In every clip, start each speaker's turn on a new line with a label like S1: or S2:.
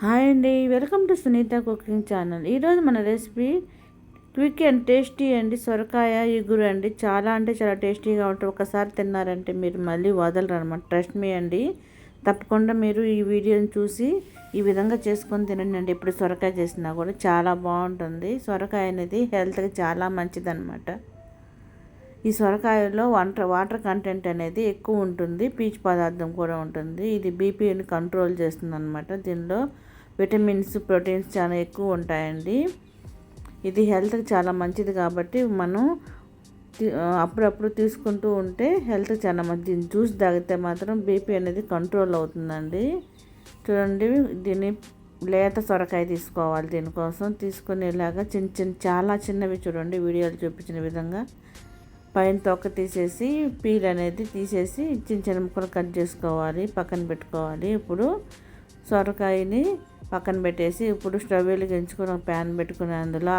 S1: Hi అండి, welcome to Sunitha cooking channel. ఈరోజు మన రెసిపీ క్విక్ అండ్ టేస్టీ అండి. సొరకాయ ఇగురు అండి. చాలా అంటే చాలా టేస్టీగా ఉంటుంది. ఒకసారి తిన్నారంటే మీరు మళ్ళీ వదలరు అనమాట. ట్రస్ట్ మీ అండి. తప్పకుండా మీరు ఈ వీడియోని చూసి ఈ విధంగా చేసుకొని తినండి అండి. ఇప్పుడు సొరకాయ చేసినా కూడా చాలా బాగుంటుంది. సొరకాయ అనేది హెల్త్కి చాలా మంచిదన్నమాట. ఈ సొరకాయలో వాటర్ కంటెంట్ అనేది ఎక్కువ ఉంటుంది. పీచు పదార్థం కూడా ఉంటుంది. ఇది బీపీని కంట్రోల్ చేస్తుంది అనమాట. దీనిలో విటమిన్స్, ప్రోటీన్స్ చాలా ఎక్కువ ఉంటాయండి. ఇది హెల్త్కి చాలా మంచిది కాబట్టి మనం అప్పుడప్పుడు తీసుకుంటూ ఉంటే హెల్త్ చాలా మంచిది. జ్యూస్ తాగితే మాత్రం బీపీ అనేది కంట్రోల్ అవుతుందండి. చూడండి, దీన్ని లేత సొరకాయ తీసుకోవాలి. దీనికోసం తీసుకునేలాగా చాలా చిన్నవి చూడండి, వీడియోలు చూపించిన విధంగా పైన తొక్క తీసేసి పీల్ అనేది తీసేసి చిన్న చిన్న ముక్కలు కట్ చేసుకోవాలి, పక్కన పెట్టుకోవాలి. ఇప్పుడు సొరకాయని పక్కన పెట్టేసి ఇప్పుడు స్టవ్ వెలిగించుకొని ఒక ప్యాన్ పెట్టుకుని అందులో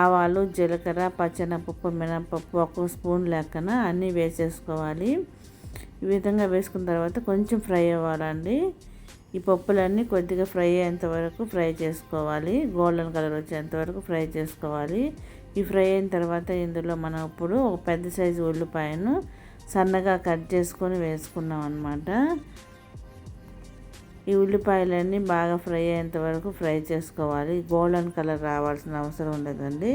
S1: ఆవాలు, జీలకర్ర, పచ్చెనపప్పు, మినపప్పు ఒక స్పూన్ లెక్కన అన్నీ వేసేసుకోవాలి. ఈ విధంగా వేసుకున్న తర్వాత కొంచెం ఫ్రై అవ్వాలండి. ఈ పప్పులన్నీ కొద్దిగా ఫ్రై అయ్యేంత వరకు ఫ్రై చేసుకోవాలి. గోల్డెన్ కలర్ వచ్చేంత వరకు ఫ్రై చేసుకోవాలి. ఈ ఫ్రై అయిన తర్వాత ఇందులో మనం ఇప్పుడు ఒక పెద్ద సైజు ఉల్లిపాయను సన్నగా కట్ చేసుకొని వేసుకున్నాం అన్నమాట. ఈ ఉల్లిపాయలన్నీ బాగా ఫ్రై అయ్యేంత వరకు ఫ్రై చేసుకోవాలి. గోల్డెన్ కలర్ రావాల్సిన అవసరం ఉండదండి.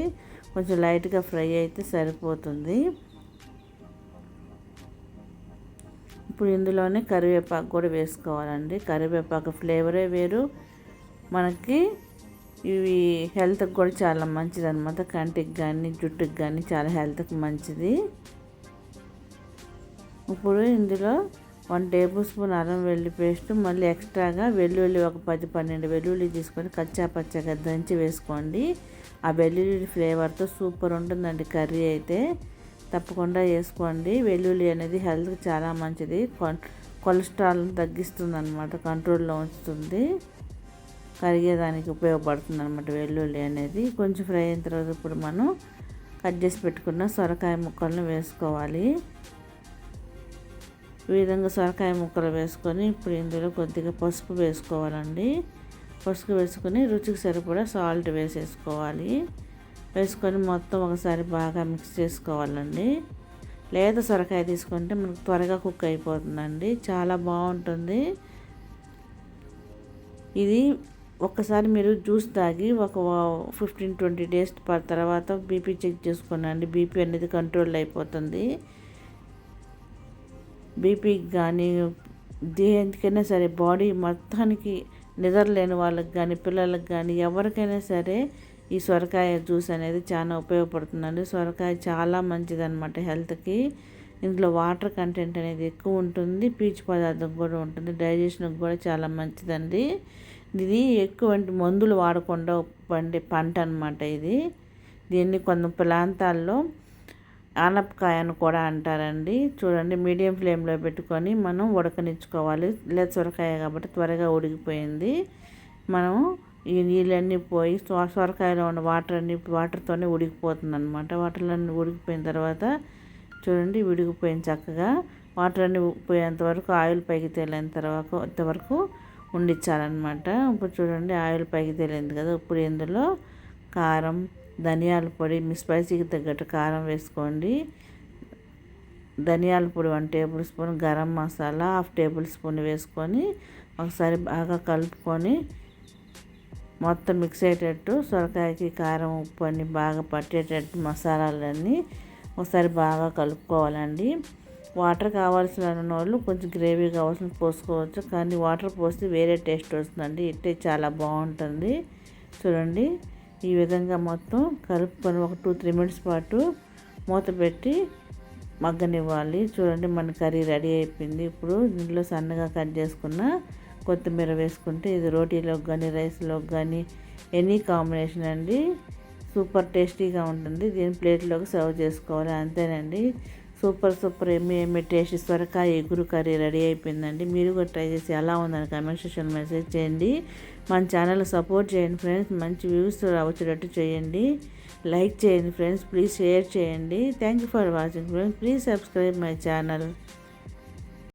S1: కొంచెం లైట్గా ఫ్రై అయితే సరిపోతుంది. ఇప్పుడు ఇందులోనే కరివేపాకు కూడా వేసుకోవాలండి. కరివేపాకు ఫ్లేవరే వేరు. మనకి ఇవి హెల్త్కి కూడా చాలా మంచిది అనమాట. కంటికి కానీ జుట్టుకి కానీ చాలా హెల్త్కి మంచిది. ఇప్పుడు ఇందులో 1 టేబుల్ స్పూన్ అల్లం వెల్లుల్లి పేస్ట్, మళ్ళీ ఎక్స్ట్రాగా వెల్లుల్లి ఒక 10-12 వెల్లుల్లి తీసుకొని కచ్చా పచ్చగా దంచి వేసుకోండి. ఆ వెల్లుల్లి ఫ్లేవర్తో సూపర్ ఉంటుందండి కర్రీ అయితే. తప్పకుండా వేసుకోండి. వెల్లుల్లి అనేది హెల్త్కి చాలా మంచిది. కొలెస్ట్రాల్ని తగ్గిస్తుంది అనమాట, కంట్రోల్లో ఉంచుతుంది, కరిగేదానికి ఉపయోగపడుతుంది అనమాట వెల్లుల్లి అనేది. కొంచెం ఫ్రై అయిన తర్వాత ఇప్పుడు మనం కట్ చేసి పెట్టుకున్న సొరకాయ ముక్కలను వేసుకోవాలి. ఈ విధంగా సొరకాయ ముక్కలు వేసుకొని ఇప్పుడు ఇందులో కొద్దిగా పసుపు వేసుకోవాలండి. పసుపు వేసుకొని రుచికి సరిపడా సాల్ట్ వేసేసుకోవాలి. వేసుకొని మొత్తం ఒకసారి బాగా మిక్స్ చేసుకోవాలండి. లేత సొరకాయ తీసుకుంటే మనకు త్వరగా కుక్ అయిపోతుందండి, చాలా బాగుంటుంది. ఇది ఒక్కసారి మీరు జ్యూస్ తాగి ఒక 15-20 డేస్ తర్వాత బీపీ చెక్ చేసుకోనండి. బీపీ అనేది కంట్రోల్ అయిపోతుంది. బీపీకి కానీ దేనికైనా సరే, బాడీ మొత్తానికి నిద్రలేని వాళ్ళకి కానీ పిల్లలకు కానీ ఎవరికైనా సరే ఈ సొరకాయ జ్యూస్ అనేది చాలా ఉపయోగపడుతుందండి. సొరకాయ చాలా మంచిదన్నమాట హెల్త్కి. ఇందులో వాటర్ కంటెంట్ అనేది ఎక్కువ ఉంటుంది. పీచు పదార్థం కూడా ఉంటుంది. డైజెషన్కి కూడా చాలా మంచిదండి. ఇది ఎక్కువ మందులు వాడకుండా పండే పంట అనమాట ఇది. దీన్ని కొన్ని ప్రాంతాల్లో ఆనపకాయ అని కూడా అంటారండి. చూడండి, మీడియం ఫ్లేమ్లో పెట్టుకొని మనం ఉడకనిచ్చుకోవాలి. లేదా సొరకాయ కాబట్టి త్వరగా ఉడికిపోయింది. మనం ఈ నీళ్ళన్నీ పోయి సొరకాయలో ఉన్న వాటర్తోనే ఉడికిపోతుంది అనమాట. వాటర్లన్నీ ఉడికిపోయిన తర్వాత చూడండి, విడిగిపోయిన చక్కగా వాటర్ అన్నీ పోయేంత వరకు ఆయిల్ పైకి తేలేంత వరకు ఉండించాలన్నమాట. ఇప్పుడు చూడండి, ఆయిల్ పైకి తేలింది కదా. ఇప్పుడు ఇందులో కారం, ధనియాల పొడి, మీ స్పైసీకి తగ్గట్టు కారం వేసుకోండి. ధనియాల పొడి 1 table spoon, garam masala 1/2 table spoon వేసుకొని ఒకసారి బాగా కలుపుకొని మొత్తం మిక్స్ అయ్యేటట్టు సొరకాయకి కారం, ఉప్పు అన్నీ బాగా పట్టేటట్టు మసాలాలన్నీ ఒకసారి బాగా కలుపుకోవాలండి. వాటర్ కావాల్సిన వాళ్ళు కొంచెం గ్రేవీ కావాల్సిన పోసుకోవచ్చు, కానీ వాటర్ పోస్తే వేరే టేస్ట్ వస్తుందండి. ఇట్టే చాలా బాగుంటుంది. చూడండి, ఈ విధంగా మొత్తం కలుపుకొని ఒక 2-3 మినిట్స్ పాటు మూత పెట్టి మగ్గనివ్వాలి. చూడండి, మన కర్రీ రెడీ అయిపోయింది. ఇప్పుడు దీనిలో సన్నగా కట్ చేసుకున్న కొత్తిమీర వేసుకుంటే ఇది రోటీలోకి కానీ రైస్లోకి కానీ ఎనీ కాంబినేషన్ అండి. సూపర్ టేస్టీగా ఉంటుంది. దీని ప్లేట్లోకి సర్వ్ చేసుకోవాలి, అంతేనండి. సూపర్ ఎమ్మి టేస్టీ సొరకాయ ఎగురు కర్రీ రెడీ అయిపోయిందండి. మీరు కూడా ట్రై చేసి ఎలా ఉందని కామెంట్ సెక్షన్ మెసేజ్ చేయండి. మన ఛానల్ సపోర్ట్ చేయండి ఫ్రెండ్స్. మంచి వ్యూస్ వచ్చేటట్టు చేయండి. లైక్ చేయండి ఫ్రెండ్స్. ప్లీజ్ షేర్ చేయండి. Thank you for watching friends. Please subscribe my channel.